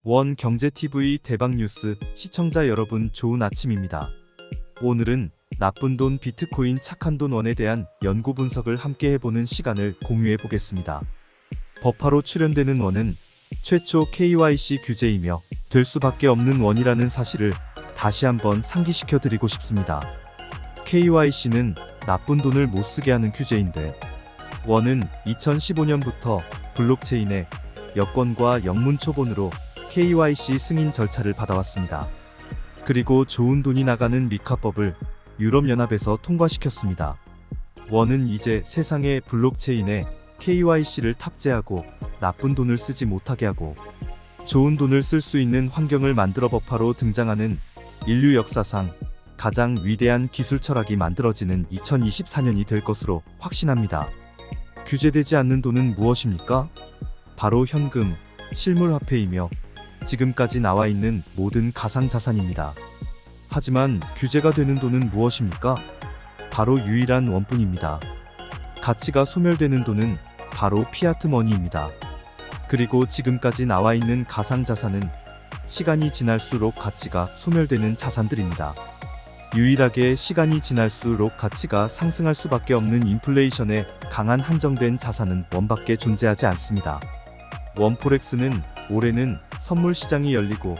원 경제TV 대박뉴스 시청자 여러분 좋은 아침입니다. 오늘은 나쁜 돈 비트코인 착한 돈 원에 대한 연구 분석을 함께 해보는 시간을 공유해 보겠습니다. 버파로 출연되는 원은 최초 KYC 규제이며 될 수밖에 없는 원이라는 사실을 다시 한번 상기시켜 드리고 싶습니다. KYC는 나쁜 돈을 못 쓰게 하는 규제인데 원은 2015년부터 블록체인의 여권과 영문 초본으로 KYC 승인 절차를 받아왔습니다. 그리고 좋은 돈이 나가는 미카법을 유럽연합에서 통과시켰습니다. 원은 이제 세상의 블록체인에 KYC를 탑재하고 나쁜 돈을 쓰지 못하게 하고 좋은 돈을 쓸 수 있는 환경을 만들어 버파로 등장하는 인류 역사상 가장 위대한 기술 철학이 만들어지는 2024년이 될 것으로 확신합니다. 규제되지 않는 돈은 무엇입니까? 바로 현금, 실물화폐이며 지금까지 나와 있는 모든 가상자산입니다. 하지만 규제가 되는 돈은 무엇입니까? 바로 유일한 원뿐입니다. 가치가 소멸되는 돈은 바로 피아트 머니입니다. 그리고 지금까지 나와 있는 가상자산은 시간이 지날수록 가치가 소멸되는 자산들입니다. 유일하게 시간이 지날수록 가치가 상승할 수밖에 없는 인플레이션에 강한 한정된 자산은 원밖에 존재하지 않습니다. 원포렉스는 올해는 선물 시장이 열리고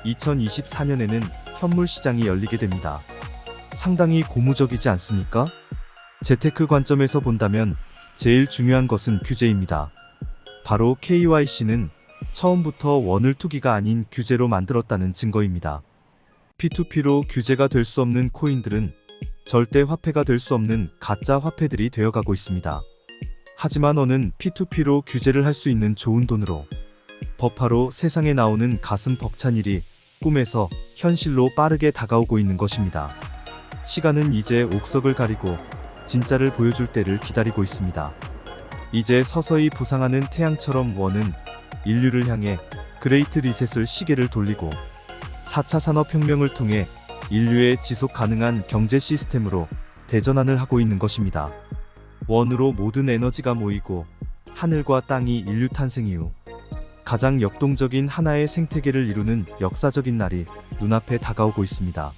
2024년에는 현물 시장이 열리게 됩니다. 상당히 고무적이지 않습니까? 재테크 관점에서 본다면 제일 중요한 것은 규제입니다. 바로 KYC는 처음부터 원을 투기가 아닌 규제로 만들었다는 증거입니다. P2P로 규제가 될 수 없는 코인들은 절대 화폐가 될 수 없는 가짜 화폐들이 되어가고 있습니다. 하지만 원은 P2P로 규제를 할 수 있는 좋은 돈으로 버파로 세상에 나오는 가슴 벅찬 일이 꿈에서 현실로 빠르게 다가오고 있는 것입니다. 시간은 이제 옥석을 가리고 진짜를 보여줄 때를 기다리고 있습니다. 이제 서서히 부상하는 태양처럼 원은 인류를 향해 그레이트 리셋을 시계를 돌리고 4차 산업혁명을 통해 인류의 지속 가능한 경제 시스템으로 대전환을 하고 있는 것입니다. 원으로 모든 에너지가 모이고 하늘과 땅이 인류 탄생 이후 가장 역동적인 하나의 생태계를 이루는 역사적인 날이 눈앞에 다가오고 있습니다.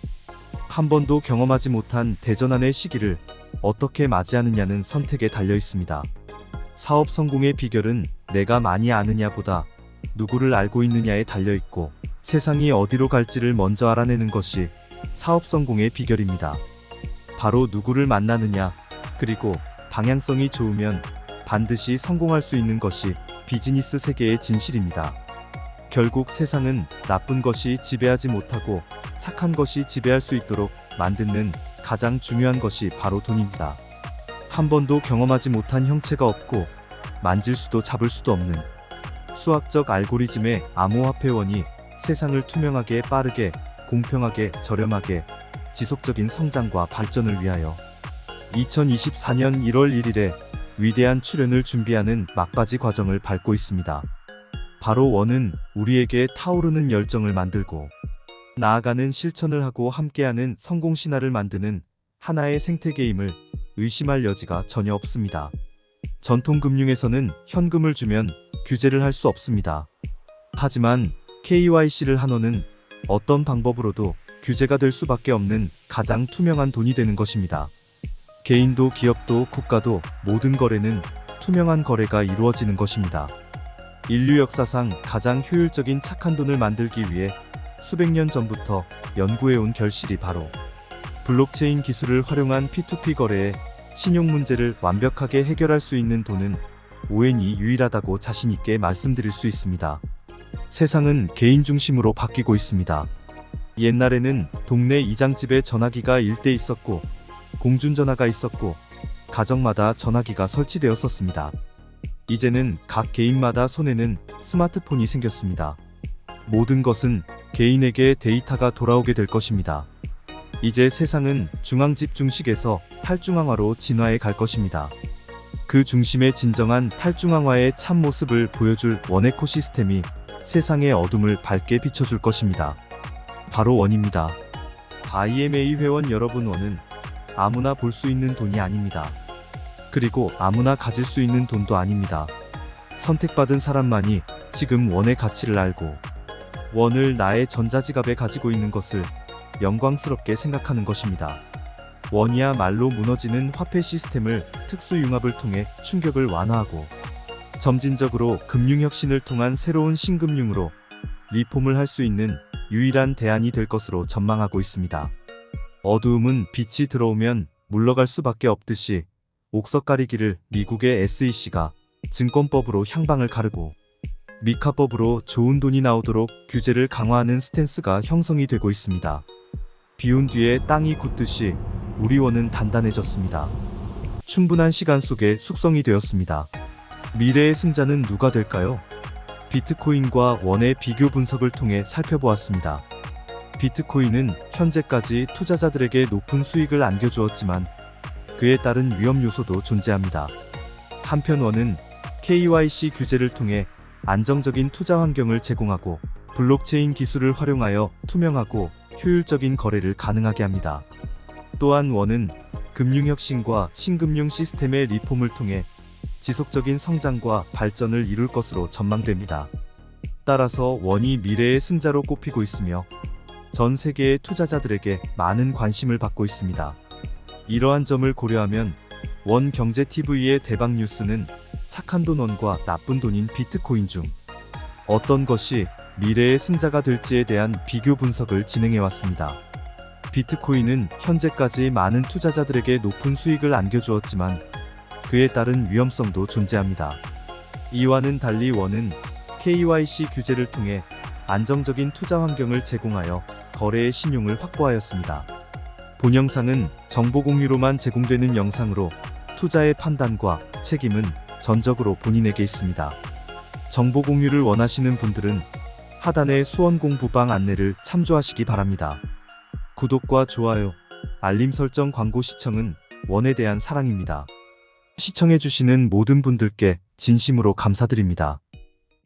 한 번도 경험하지 못한 대전환의 시기를 어떻게 맞이하느냐는 선택에 달려 있습니다. 사업 성공의 비결은 내가 많이 아느냐보다 누구를 알고 있느냐에 달려 있고 세상이 어디로 갈지를 먼저 알아내는 것이 사업 성공의 비결입니다. 바로 누구를 만나느냐, 그리고 방향성이 좋으면 반드시 성공할 수 있는 것이 비즈니스 세계의 진실입니다. 결국 세상은 나쁜 것이 지배하지 못하고 착한 것이 지배할 수 있도록 만드는 가장 중요한 것이 바로 돈입니다. 한 번도 경험하지 못한 형체가 없고 만질 수도 잡을 수도 없는 수학적 알고리즘의 암호화폐원이 세상을 투명하게 빠르게 공평하게 저렴하게 지속적인 성장과 발전을 위하여 2024년 1월 1일에 위대한 출현을 준비하는 막바지 과정을 밟고 있습니다. 바로 원은 우리에게 타오르는 열정을 만들고 나아가는 실천을 하고 함께하는 성공 신화를 만드는 하나의 생태계임을 의심할 여지가 전혀 없습니다. 전통 금융에서는 현금을 주면 규제를 할 수 없습니다. 하지만 KYC를 한 원은 어떤 방법으로도 규제가 될 수밖에 없는 가장 투명한 돈이 되는 것입니다. 개인도 기업도 국가도 모든 거래는 투명한 거래가 이루어지는 것입니다. 인류 역사상 가장 효율적인 착한 돈을 만들기 위해 수백 년 전부터 연구해온 결실이 바로 블록체인 기술을 활용한 P2P 거래의 신용 문제를 완벽하게 해결할 수 있는 돈은 ON이 유일하다고 자신있게 말씀드릴 수 있습니다. 세상은 개인 중심으로 바뀌고 있습니다. 옛날에는 동네 이장집에 전화기가 1대 있었고 공중전화가 있었고 가정마다 전화기가 설치되었었습니다. 이제는 각 개인마다 손에는 스마트폰이 생겼습니다. 모든 것은 개인에게 데이터가 돌아오게 될 것입니다. 이제 세상은 중앙집중식에서 탈중앙화로 진화해 갈 것입니다. 그 중심의 진정한 탈중앙화의 참모습을 보여줄 원 에코시스템이 세상의 어둠을 밝게 비춰줄 것입니다. 바로 원입니다. IMA 회원 여러분, 원은 아무나 볼 수 있는 돈이 아닙니다. 그리고 아무나 가질 수 있는 돈도 아닙니다. 선택받은 사람만이 지금 원의 가치를 알고 원을 나의 전자지갑에 가지고 있는 것을 영광스럽게 생각하는 것입니다. 원이야말로 무너지는 화폐 시스템을 특수융합을 통해 충격을 완화하고 점진적으로 금융혁신을 통한 새로운 신금융으로 리폼을 할 수 있는 유일한 대안이 될 것으로 전망하고 있습니다. 어두움은 빛이 들어오면 물러갈 수밖에 없듯이 옥석 가리기를 미국의 SEC가 증권법으로 향방을 가르고 미카법으로 좋은 돈이 나오도록 규제를 강화하는 스탠스가 형성이 되고 있습니다. 비온 뒤에 땅이 굳듯이 우리 원은 단단해졌습니다. 충분한 시간 속에 숙성이 되었습니다. 미래의 승자는 누가 될까요? 비트코인과 원의 비교 분석을 통해 살펴보았습니다. 비트코인은 현재까지 투자자들에게 높은 수익을 안겨주었지만 그에 따른 위험 요소도 존재합니다. 한편 원은 KYC 규제를 통해 안정적인 투자 환경을 제공하고 블록체인 기술을 활용하여 투명하고 효율적인 거래를 가능하게 합니다. 또한 원은 금융혁신과 신금융 시스템의 리폼을 통해 지속적인 성장과 발전을 이룰 것으로 전망됩니다. 따라서 원이 미래의 승자로 꼽히고 있으며 전 세계의 투자자들에게 많은 관심을 받고 있습니다. 이러한 점을 고려하면 원경제TV의 대박 뉴스는 착한 돈 원과 나쁜 돈인 비트코인 중 어떤 것이 미래의 승자가 될지에 대한 비교 분석을 진행해왔습니다. 비트코인은 현재까지 많은 투자자들에게 높은 수익을 안겨주었지만 그에 따른 위험성도 존재합니다. 이와는 달리 원은 KYC 규제를 통해 안정적인 투자 환경을 제공하여 거래의 신용을 확보하였습니다. 본 영상은 정보 공유로만 제공되는 영상으로 투자의 판단과 책임은 전적으로 본인에게 있습니다. 정보 공유를 원하시는 분들은 하단의 수원공부방 안내를 참조하시기 바랍니다. 구독과 좋아요, 알림 설정 광고 시청은 원에 대한 사랑입니다. 시청해주시는 모든 분들께 진심으로 감사드립니다.